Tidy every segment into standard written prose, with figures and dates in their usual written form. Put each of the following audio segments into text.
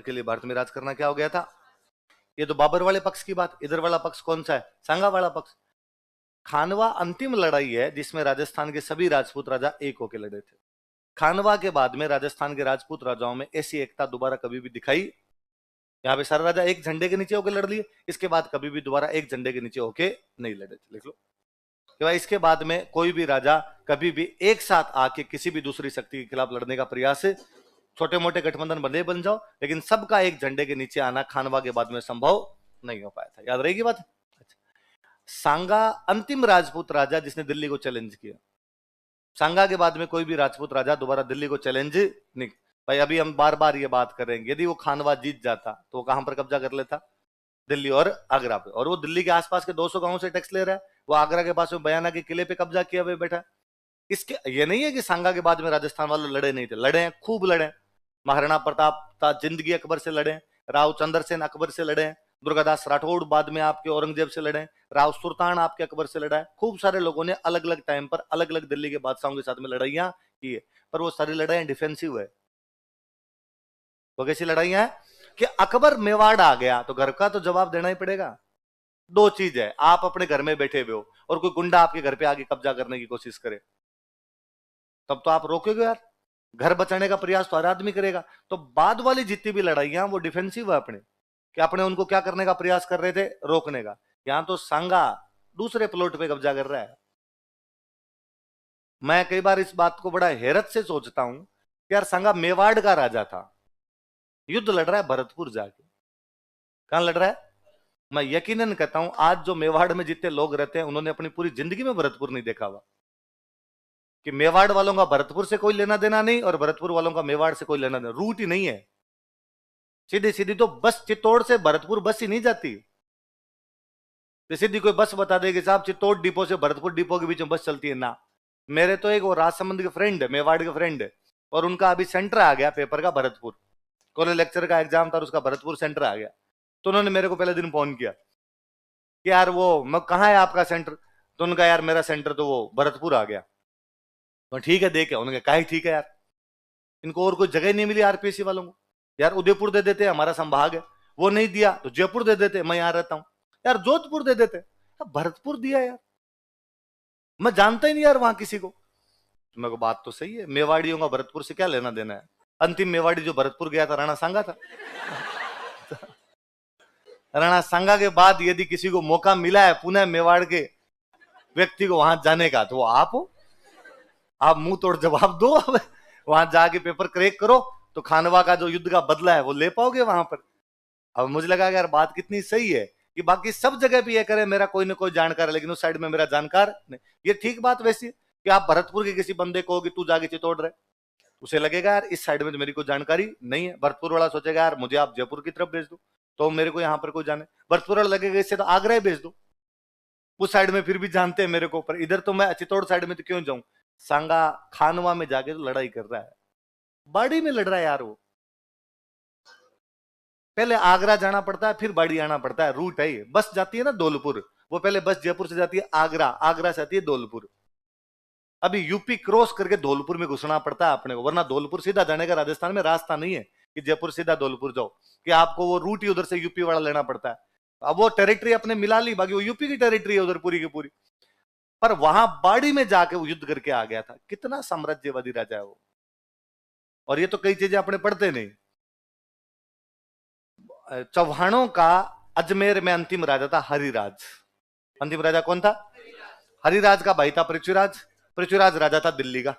के लिए भारत में राज करना क्या हो गया था। ये तो बाबर वाले पक्ष की बात। इधर वाला पक्ष कौन सा है, सांगा वाला पक्ष। खानवा अंतिम लड़ाई है जिसमें राजस्थान के सभी राजपूत राजा एक होकर लड़े थे। खानवा के बाद में राजस्थान के राजपूत राजाओं में ऐसी एकता दोबारा कभी भी दिखाई, यहाँ पे सारे राजा एक झंडे के नीचे होकर लड़ लिए, इसके बाद कभी भी दोबारा एक झंडे के नीचे होके नहीं लड़े थे। लिख लो कि भाई इसके बाद में कोई भी राजा कभी भी एक साथ आके किसी भी दूसरी शक्ति के खिलाफ लड़ने का प्रयास, छोटे मोटे गठबंधन बने बन जाओ, लेकिन सबका एक झंडे के नीचे आना खानवा के बाद में संभव नहीं हो पाया था। याद रहेगी बात। अच्छा, सांगा अंतिम राजपूत राजा जिसने दिल्ली को चैलेंज किया। सांगा के बाद में कोई भी राजपूत राजा दोबारा दिल्ली को चैलेंज नहीं। भाई अभी हम बार बार ये बात करेंगे, यदि वो खानवा जीत जाता तो वो कहां पर कब्जा कर लेता, दिल्ली और आगरा पे। और वो दिल्ली के आसपास के 200 गांवों से टैक्स ले रहा है, वो आगरा के पास में बयाना के किले पे कब्जा किया हुआ बैठा। इसके ये नहीं है कि सांगा के बाद में राजस्थान वाले लड़े नहीं थे, लड़े हैं, खूब लड़े। महाराणा प्रताप था जिंदगी अकबर से लड़े, राव चंद्रसेन अकबर से लड़े, दुर्गादास राठौड़ बाद में आपके औरंगजेब से लड़े, राव सुल्तान आपके अकबर से लड़ा है। खूब सारे लोगों ने अलग अलग टाइम पर अलग अलग दिल्ली के बादशाहों के साथ में लड़ाइयां की है, पर वो सारी लड़ाइयां डिफेंसिव है। वो कैसी लड़ाइयां है कि अकबर मेवाड़ आ गया तो घर का तो जवाब देना ही पड़ेगा। दो चीज है, आप अपने घर में बैठे हुए हो और कोई गुंडा आपके घर पे आके कब्जा करने की कोशिश करे, तब तो आप रोकोगे यार। घर बचाने का प्रयास तो हर आदमी करेगा। तो बाद वाली जितनी भी लड़ाइयां वो डिफेंसिव है अपने, कि अपने उनको क्या करने का प्रयास कर रहे थे, रोकने का। यहां तो सांगा दूसरे प्लॉट पे कब्जा कर रहा है। मैं कई बार इस बात को बड़ा हैरत से सोचता हूं कि यार सांगा मेवाड़ का राजा था, युद्ध लड़ रहा है भरतपुर जाके। कहां लड़ रहा है? मैं यकीनन कहता हूं आज जो मेवाड़ में जितने लोग रहते हैं उन्होंने अपनी पूरी जिंदगी में भरतपुर नहीं देखा हुआ। कि मेवाड़ वालों का भरतपुर से कोई लेना देना नहीं और भरतपुर वालों का मेवाड़ से कोई लेना देना, रूट ही नहीं है। सीधी सीधी तो बस चित्तौड़ से भरतपुर बस ही नहीं जाती। तो सीधी कोई बस बता देगी साहब चित्तौड़ डिपो से भरतपुर डिपो के बीच में बस चलती है ना। मेरे तो एक वो राजसमंद के फ्रेंड है, मेवाड़ के फ्रेंड है, और उनका अभी सेंटर आ गया पेपर का भरतपुर। कॉलेज लेक्चर का एग्जाम था, उसका भरतपुर सेंटर आ गया। तो उन्होंने मेरे को पहले दिन फोन किया कि यार वो मैं कहाँ है आपका सेंटर। तो उनका यार मेरा सेंटर तो वो भरतपुर आ गया। तो ठीक है देखे, उन्होंने कहा ठीक है यार, इनको और कोई जगह नहीं मिली आरपीएससी वालों को। यार उदयपुर दे देते, हमारा संभाग है, वो नहीं दिया तो जयपुर दे देते, मैं यहां रहता हूं। यार जोधपुर दे देते, भरतपुर दिया यार, मैं जानता ही नहीं यार वहां किसी को। तो मेरे को बात तो सही है, मेवाड़ियों का भरतपुर से क्या लेना देना है। अंतिम मेवाड़ी जो भरतपुर गया था राणा सांगा था। राणा सांगा के बाद यदि किसी को मौका मिला है पुनः मेवाड़ के व्यक्ति को वहां जाने का, तो वो आप हो। आप मुंह तोड़ जवाब दो, वहां जाके पेपर क्रैक करो तो खानवा का जो युद्ध का बदला है वो ले पाओगे वहां पर। अब मुझे लगा कि यार बात कितनी सही है कि बाकी सब जगह पे ये करे मेरा कोई ना कोई जानकार है, लेकिन उस साइड में मेरा जानकार नहीं। ये ठीक बात वैसी कि आप भरतपुर के किसी बंदे को कि तू जाके चित्तौड़ रहे, उसे लगेगा यार इस साइड में तो मेरी कोई जानकारी नहीं है। भरतपुर वाला सोचेगा यार मुझे आप जयपुर की तरफ भेज दो तो मेरे को यहाँ पर कोई जाने। भरतपुर वाला लगेगा इससे तो आगरा ही भेज दो, उस साइड में फिर भी जानते हैं मेरे को, पर इधर तो मैं चित्तौड़ साइड में तो क्यों जाऊं। सांगा खानवा में जाके तो लड़ाई कर रहा है, बाड़ी में लड़ रहा है यार। वो पहले आगरा जाना पड़ता है फिर बाड़ी आना पड़ता है, रूट है ये। बस जाती है ना धौलपुर, वो पहले बस जयपुर से जाती है आगरा, आगरा से आती है धौलपुर। अभी यूपी क्रॉस करके धौलपुर में घुसना पड़ता है अपने को, वरना धौलपुर सीधा जाने का राजस्थान में रास्ता नहीं है कि जयपुर सीधा धौलपुर जाओ, कि आपको वो रूट ही उधर से यूपी वाला लेना पड़ता है। अब वो टेरिटरी अपने मिला ली, बाकी वो यूपी की टेरिटरी है उधर पूरी की पूरी। पर वहां बाड़ी में जाके वो युद्ध करके आ गया था। कितना साम्राज्यवादी राजा है वो। और ये तो कई चीजें अपने पढ़ते नहीं। चौहानों का अजमेर में अंतिम राजा था हरिराज। अंतिम राजा कौन था? हरिराज का भाई था पृथ्वीराज। पृथ्वीराज राजा था दिल्ली का।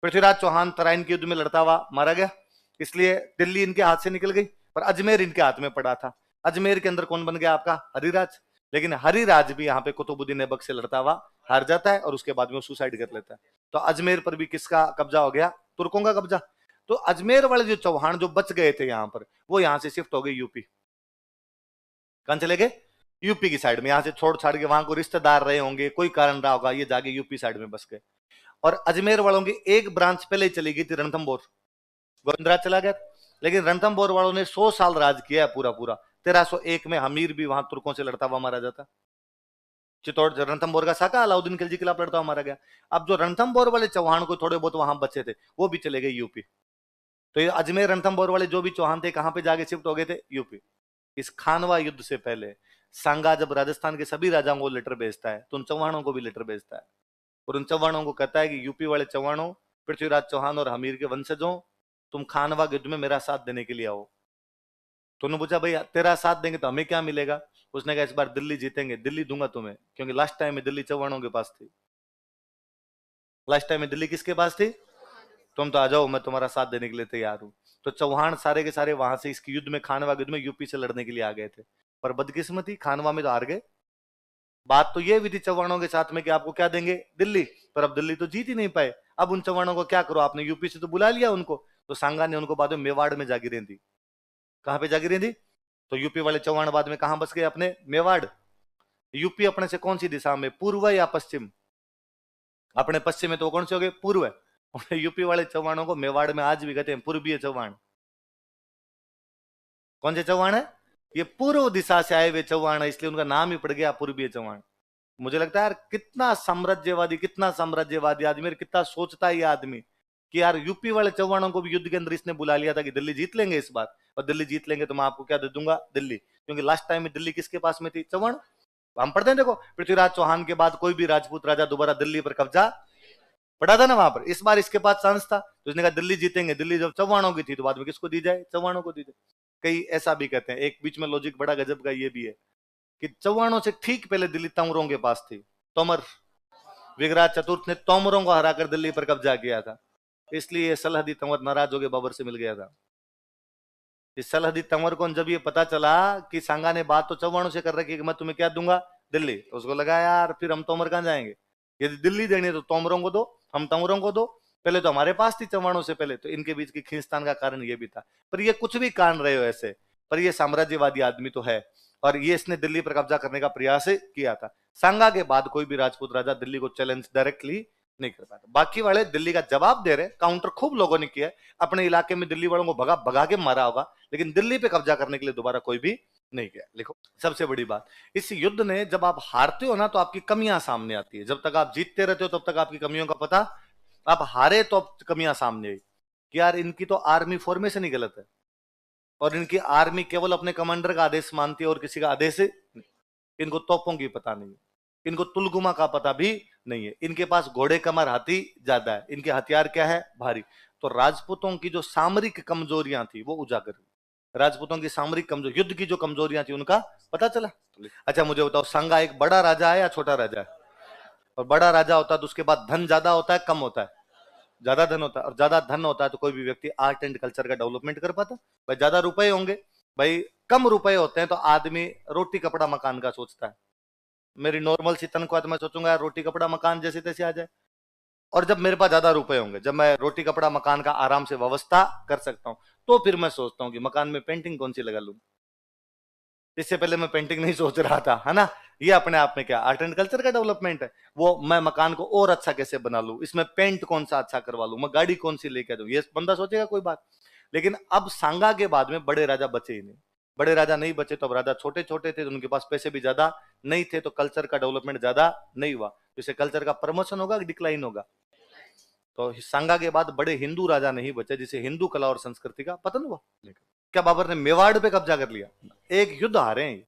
पृथ्वीराज चौहान तराइन के युद्ध में लड़ता हुआ मारा गया, इसलिए दिल्ली इनके हाथ से निकल गई, पर अजमेर इनके हाथ में पड़ा था। अजमेर के अंदर कौन बन गया आपका? हरिराज। लेकिन हरिराज भी यहाँ पे कुतुबुद्दीन ऐबक से लड़ता हुआ हार जाता है और उसके बाद में वो सुसाइड कर लेता है। तो अजमेर पर भी किसका कब्जा हो गया? तुर्कों का कब्जा। तो अजमेर वाले जो चौहान जो बच गए थे यहाँ पर, वो यहाँ से शिफ्ट हो गए यूपी। कहां चले गए? यूपी की साइड में। यहां से छोड़ छाड़ के वहां को रिश्तेदार रहे होंगे, कोई कारण रहा होगा, ये जाके यूपी साइड में बस गए। और अजमेर वालों की एक ब्रांच पहले ही चली गई थी, रणथंभौर। गोविंदराज चला गया, लेकिन रणथंभौर वालों ने 100 साल राज किया है पूरा पूरा। 1301 में हमीर भी वहां तुर्कों से लड़ता हुआ मारा जाता। चित्तौड़ रणथंभौर का साका अलाउद्दीन खिलजी के खिलाफ लड़ता हुआ मारा गया। अब जो रणथंभौर वाले चौहान को थोड़े बहुत वहां बचे थे वो भी चले गए यूपी। तो ये अजमेर रणथंभौर वाले जो भी चौहान थे कहां पे जाके शिफ्ट हो गए थे? यूपी। इस खानवा युद्ध से पहले सांगा जब राजस्थान के सभी राजाओं को लेटर भेजता है तो उन चौहानों को भी लेटर भेजता है और उन चौहानों को कहता है कि यूपी वाले चौहानों, पृथ्वीराज चौहान और हमीर के वंशजों, तुम खानवा युद्ध में मेरा साथ देने के लिए आओ। तो उन्होंने पूछा भाई तेरा साथ देंगे तो हमें क्या मिलेगा? उसने कहा इस बार दिल्ली जीतेंगे, दिल्ली दूंगा तुम्हें, क्योंकि लास्ट टाइम में दिल्ली चौहानों के पास थी। लास्ट टाइम में दिल्ली किसके पास थी? तुम तो आ जाओ, मैं तुम्हारा साथ देने के लिए तैयार हूं। तो चौहान सारे के सारे वहां से इसकी युद्ध में, खानवा युद्ध में यूपी से लड़ने के लिए आ गए थे, पर बदकिस्मती खानवा में तो हार गए। बात तो ये भी थी चौहानों के साथ में कि आपको क्या देंगे? दिल्ली, पर अब दिल्ली तो जीत ही नहीं पाए। अब उन चौहानों को क्या करो? आपने यूपी से तो बुला लिया उनको, तो सांगा ने उनको बाद में मेवाड़ में जागीरें दी। कहां पे जागीरें दी? तो यूपी वाले चौहान बाद में कहां बस गए? अपने मेवाड़। यूपी अपने से कौन सी दिशा में, पूर्व या पश्चिम? अपने पश्चिम में तो कौन से हो गए? पूर्व है। यूपी वाले चौहानों को मेवाड़ में आज भी कहते हैं पूर्वीय चौहान। कौन से चौहान है? ये पूर्व दिशा से आए हुए चौहान है, इसलिए उनका नाम ही पड़ गया पूर्वीय चौहान। मुझे लगता है यार कितना साम्राज्यवादी, कितना साम्राज्यवादी आदमी, कितना सोचता है ये आदमी कि यार यूपी वाले चौहानों को भी युद्ध के अंदर इसने बुला लिया था कि दिल्ली जीत लेंगे इस बार, और दिल्ली जीत लेंगे तो मैं आपको क्या दे दूंगा? दिल्ली। क्योंकि लास्ट टाइम में दिल्ली किसके पास में थी? चौहान। हम पढ़ते हैं देखो, पृथ्वीराज चौहान के बाद कोई भी राजपूत राजा दोबारा दिल्ली पर कब्जा पड़ा था ना वहां पर। इस बार इसके पास चांस था, तो उसने कहा दिल्ली जीतेंगे। दिल्ली जब चौहानों की थी तो बाद में किसको दी जाए? चौहानों को दी जाए। कई ऐसा भी कहते हैं, एक बीच में लॉजिक बड़ा गजब का ये भी है कि चौहानों से ठीक पहले दिल्ली तंवरों के पास थी। तोमर, विगराज चतुर्थ ने तोमरों को हराकर दिल्ली पर कब्जा किया था, इसलिए सलहदी तंवर नाराज हो गए, बाबर से मिल गया था। इस सलहदी तंवर को जब ये पता चला कि सांगा ने बात तो चौहानों से कर रखी कि मैं तुम्हें क्या दूंगा? दिल्ली, तो उसको लगा यार फिर हम तोमर कहां जाएंगे? यदि दिल्ली देनी है तो तोमरों को दो, हम तंवरों को दो। पहले तो हमारे पास थी चौहानों से पहले, तो इनके बीच की खींचतान का कारण ये भी था। पर ये कुछ भी कान रहे हो ऐसे, पर ये साम्राज्यवादी आदमी तो है, और ये इसने दिल्ली पर कब्जा करने का प्रयास किया था। सांगा के बाद कोई भी राजपूत राजा दिल्ली को चैलेंज डायरेक्टली नहीं कर पाता। बाकी वाले दिल्ली का जवाब दे रहे, काउंटर खूब लोगों ने किया, अपने इलाके में दिल्ली वालों को भगा भगा के मारा होगा, लेकिन दिल्ली पे कब्जा करने के लिए दोबारा कोई भी नहीं गया। लिखो, सबसे बड़ी बात इस युद्ध ने, जब आप हारते हो ना तो आपकी कमियां सामने आती है, जब तक आप जीतते रहते हो तब तक आपकी कमियों का पता, आप हारे तो कमियां सामने आई कि यार इनकी तो आर्मी फॉर्मेशन ही गलत है, और इनकी आर्मी केवल अपने कमांडर का आदेश मानती है और किसी का आदेश नहीं। इनको तोपों की पता नहीं है, इनको तुलगुमा का पता भी नहीं है, इनके पास घोड़े कमर हाथी ज्यादा है, इनके हथियार क्या है? भारी। तो राजपूतों की जो सामरिक कमजोरियां थी वो उजागर हुई, राजपूतों की सामरिक कमजोरी, युद्ध की जो कमजोरियां थी उनका पता चला। अच्छा मुझे बताओ, सांगा एक बड़ा राजा है या छोटा राजा है? और बड़ा राजा होता है तो उसके बाद धन ज्यादा होता है कम होता है? ज्यादा धन होता है, और ज्यादा धन होता है तो कोई भी व्यक्ति आर्ट एंड कल्चर का डेवलपमेंट कर पाता। भाई ज्यादा रुपए होंगे, भाई कम रुपए होते हैं तो आदमी रोटी कपड़ा मकान का सोचता है। मेरी नॉर्मल सी तनख्वाह तो मैं सोचूंगा यार रोटी कपड़ा मकान जैसे तैसे आ जाए, और जब मेरे पास ज्यादा रुपए होंगे, जब मैं रोटी कपड़ा मकान का आराम से व्यवस्था कर सकता हूं, तो फिर मैं सोचता हूँ कि मकान में पेंटिंग कौन सी लगा लूं। इससे पहले मैं पेंटिंग नहीं सोच रहा था, है ना। ये अपने आप में क्या आर्ट एंड कल्चर का डेवलपमेंट है। वो मैं मकान को और अच्छा कैसे बना लूं, इसमें पेंट कौन सा अच्छा करवा लूं, मैं गाड़ी कौन सी लेके दूं, ये बंदा सोचेगा कोई बात। लेकिन अब सांगा के बाद में बड़े राजा बचे ही नहीं, बड़े राजा नहीं बचे, तो अब राजा छोटे छोटे थे तो उनके पास पैसे भी ज्यादा नहीं थे, तो कल्चर का डेवलपमेंट ज्यादा नहीं हुआ। इससे कल्चर का प्रमोशन होगा कि डिक्लाइन होगा? तो सांगा के बाद बड़े हिंदू राजा नहीं बचे जिसे हिंदू कला और संस्कृति का पतन हुआ। क्या बाबर ने मेवाड़ पे कब्जा कर लिया? एक युद्ध हारे हैं,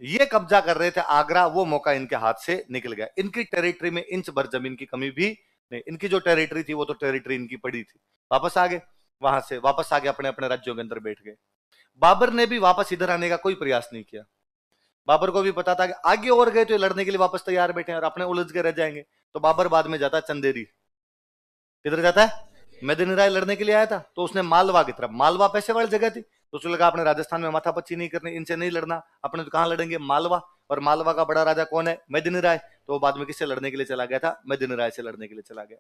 ये कब्जा कर रहे थे आगरा, वो मौका इनके हाथ से निकल गया। इनकी टेरिटरी में इंच भर जमीन की कमी भी नहीं, इनकी जो टेरिटरी थी वो तो टेरिटरी इनकी पड़ी थी। वापस आ गए, वहां से वापस आ गए, अपने अपने राज्यों के अंदर बैठ गए। बाबर ने भी वापस इधर आने का कोई प्रयास नहीं किया। बाबर को भी पता था कि आगे और गए तो ये लड़ने के लिए वापस तैयार बैठे और अपने उलझ के रह जाएंगे। तो बाबर बाद में जाता चंदेरी। किधर जाता है? मेदिनी राय लड़ने के लिए आया था, तो उसने मालवा की तरफ, मालवा पैसे वाली जगह थी, तो उसने लगा अपने राजस्थान में माथापच्ची नहीं करनी, इनसे नहीं लड़ना, अपने तो कहां लड़ेंगे? मालवा। और मालवा का बड़ा राजा कौन है? मेदिनी राय। तो वो बाद में किससे लड़ने के लिए चला गया था? मेदिनी राय से लड़ने के लिए चला गया।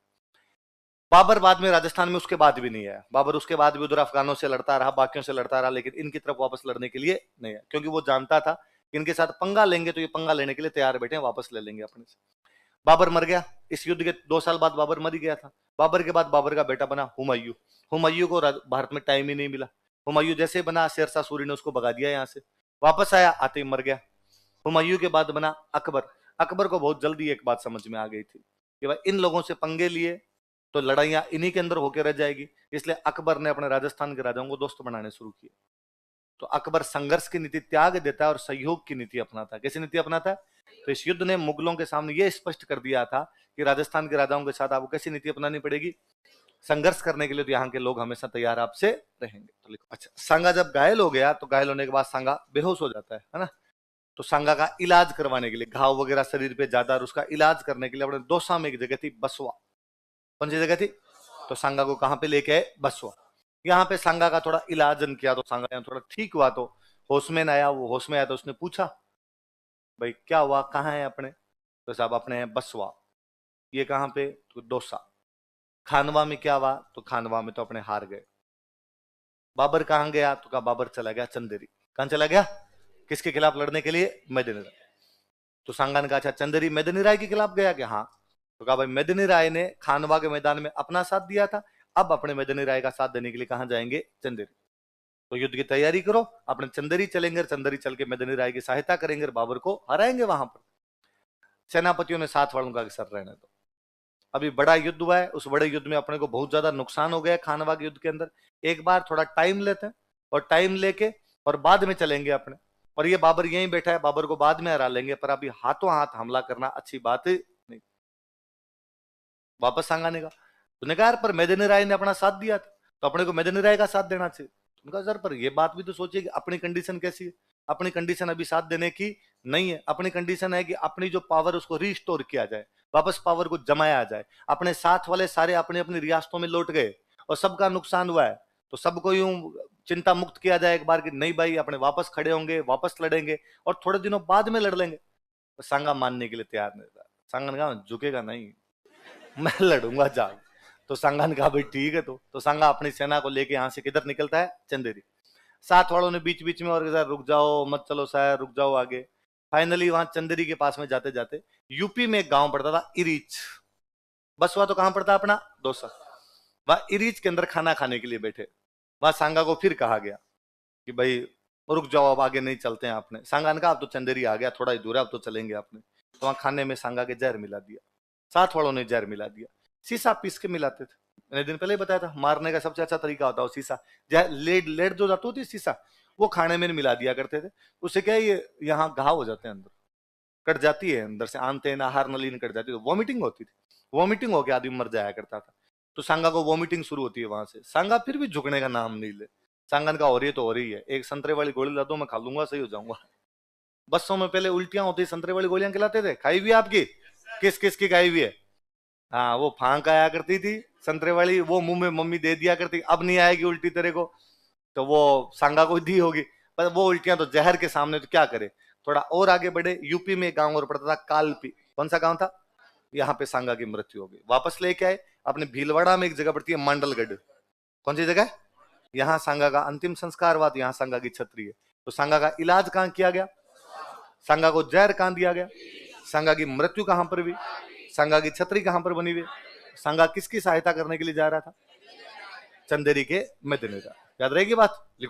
बाबर बाद में राजस्थान में उसके बाद भी नहीं आया। बाबर उसके बाद भी उधर अफगानों से लड़ता रहा, बाकियों से लड़ता रहा, लेकिन इनकी तरफ वापस लड़ने के लिए नहीं आया, क्योंकि वो जानता था कि इनके साथ पंगा लेंगे तो ये पंगा लेने के लिए तैयार बैठे, वापस ले लेंगे अपने से। बाबर मर गया। इस युद्ध के 2 साल बाद बाबर मर गया था। बाबर के बाद बाबर का बेटा बना हुमायूं। हुमायूं को भारत में टाइम ही नहीं मिला। हुमायूं जैसे बना, शेरशाह सूरी ने उसको भगा दिया यहाँ से, वापस आया, आते ही मर गया। हुमायूं के बाद बना अकबर। अकबर को बहुत जल्दी एक बात समझ में आ गई थी कि भाई इन लोगों से पंगे लिए तो लड़ाइयां इन्हीं के अंदर होकर रह जाएगी। इसलिए अकबर ने अपने राजस्थान के राजाओं को दोस्त बनाने शुरू किए। तो अकबर संघर्ष की नीति त्याग देता है और सहयोग की नीति अपनाता है। कैसी नीति अपनाता है? तो इस युद्ध ने मुगलों के सामने यह स्पष्ट कर दिया था कि राजस्थान के राजाओं के साथ आपको कैसी नीति अपनानी पड़ेगी, संघर्ष करने के लिए। तो यहाँ के लोग हमेशा तैयार आपसे रहेंगे। तो लिखो। अच्छा, सांगा जब घायल हो गया तो घायल होने के बाद सांगा बेहोश हो जाता है ना। तो सांगा का इलाज करवाने के लिए, घाव वगैरह शरीर पे ज्यादा, और उसका इलाज करने के लिए अपने दौसा में एक जगह थी बसवा। कौन सी जगह थी? तो सांगा को कहां पे लेके आए? बसवा। यहाँ पे सांगा का थोड़ा इलाजन किया तो सांगा थोड़ा ठीक हुआ। तो होश में आया, वो होश में आया तो उसने पूछा भाई क्या हुआ, कहाँ है अपने? तो साहब अपने हैं बसवा। ये कहाँ पे? तो दौसा। खानवा में क्या हुआ? तो खानवा में तो अपने हार गए। बाबर कहाँ गया? तो कहा बाबर चला गया चंदेरी। कहां चला गया? किसके खिलाफ लड़ने के लिए? मेदिनी राय। तो सांगा ने कहा अच्छा चंदेरी मेदिनी राय के खिलाफ गया क्या? हाँ। तो कहा भाई मेदिनी राय ने खानवा के मैदान में अपना साथ दिया था, अब अपने मेदिनी राय का साथ देने के लिए कहां जाएंगे? चंदेरी। तो युद्ध की तैयारी करो, अपने चंदेरी चलेंगे, चंदेरी चल के मेदिनी राय की सहायता करेंगे, बाबर को हराएंगे वहां पर। सेनापतियों ने साथ वालों का सर रहने दो, अभी बड़ा युद्ध हुआ है, उस बड़े युद्ध में अपने को बहुत ज्यादा नुकसान हो गया खानवा के युद्ध के अंदर। एक बार थोड़ा टाइम लेते हैं और टाइम लेके और बाद में चलेंगे अपने। और ये बाबर यहीं बैठा है, बाबर को बाद में हरा लेंगे, पर अभी हाथों हाथ हमला करना अच्छी बात नहीं। वापस सांगाने का तूने कहा यार पर मेदिनी राय ने अपना साथ दिया था, तो अपने को मेदिनी राय का साथ देना चाहिए। उनका सर पर ये बात भी तो सोचिए कि अपनी कंडीशन कैसी है। अपनी कंडीशन अभी साथ देने की नहीं है। अपनी कंडीशन है कि अपनी जो पावर उसको रिस्टोर किया जाए, वापस पावर को जमाया जाए। अपने साथ वाले सारे अपने अपनी रियासतों में लौट गए और सबका नुकसान हुआ है, तो सबको यूं चिंता मुक्त किया जाए एक बार कि नहीं भाई अपने वापस खड़े होंगे, वापस लड़ेंगे और थोड़े दिनों बाद में लड़ लेंगे। तो सांगा मानने के लिए तैयार नहीं था। सांगा ने कहा झुकेगा नहीं, मैं लड़ूंगा जाग। तो सांगा ने कहा भाई ठीक है। तो सांगा अपनी सेना को लेके यहां से किधर निकलता है? चंदेरी। साथ वालों ने बीच बीच में और रुक जाओ मत चलो शायद, रुक जाओ आगे। फाइनली वहां चंदेरी के पास में जाते जाते यूपी में एक गांव पड़ता था इरीच। बसवा तो कहां पड़ता अपना? दौसा। वह इरीच के अंदर खाना खाने के लिए बैठे। वहां सांगा को फिर कहा गया कि भाई रुक जाओ अब आगे नहीं चलते हैं आपने। सांगा ने कहा अब तो चंदेरी आ गया, थोड़ा ही दूर है, अब तो चलेंगे आपने। तो वहां खाने में सांगा के जहर मिला दिया, साथ वालों ने जहर मिला दिया। शीशा पीस के मिलाते थे, मैंने दिन पहले ही बताया था, मारने का सबसे अच्छा तरीका होता है वो शीशा। लेड लेड जो जाती होती शीशा, वो खाने में मिला दिया करते थे। उससे क्या है ये यहाँ घाव हो जाते हैं, अंदर कट जाती है, अंदर से आंते आहार नली कट जाती है, तो वॉमिटिंग होती थी। वॉमिटिंग होकर आदमी मर जाया करता था। तो सांगा को वॉमिटिंग शुरू होती है वहां से। सांगा फिर भी झुकने का नाम नहीं ले। सांगन का हो रही है तो हो रही है, एक संतरे वाली गोली ला दो मैं खा लूंगा, सही हो जाऊंगा। बसों में पहले उल्टियां होती, संतरे वाली गोलियां खिलाते थे, खाई हुई आपकी? किस किस की खाई हुई है? हाँ वो फांक आया करती थी संतरे वाली, वो मुंह में मम्मी दे दिया करती, अब नहीं आएगी उल्टी तेरे को। तो वो सांगा को दी होगी, पर वो उल्टियां तो जहर के सामने, तो क्या करे। थोड़ा और आगे बढ़े, यूपी में एक गांव और पड़ता था कालपी। कौन सा गांव था? यहाँ पे सांगा की मृत्यु हो गई। वापस लेके आए अपने भीलवाड़ा में एक जगह पड़ती है मांडलगढ़। कौन सी जगह? यहाँ सांगा का अंतिम संस्कार हुआ, यहाँ सांगा की छतरी है। तो सांगा का इलाज कहाँ किया गया? सांगा को जहर कहाँ दिया गया? सांगा की मृत्यु कहां पर हुई? सांगा की छतरी कहां पर बनी हुई? सांगा किसकी सहायता करने के लिए जा रहा था? चंदेरी के मेदिनी राय। याद रहेगी बात? लिखो।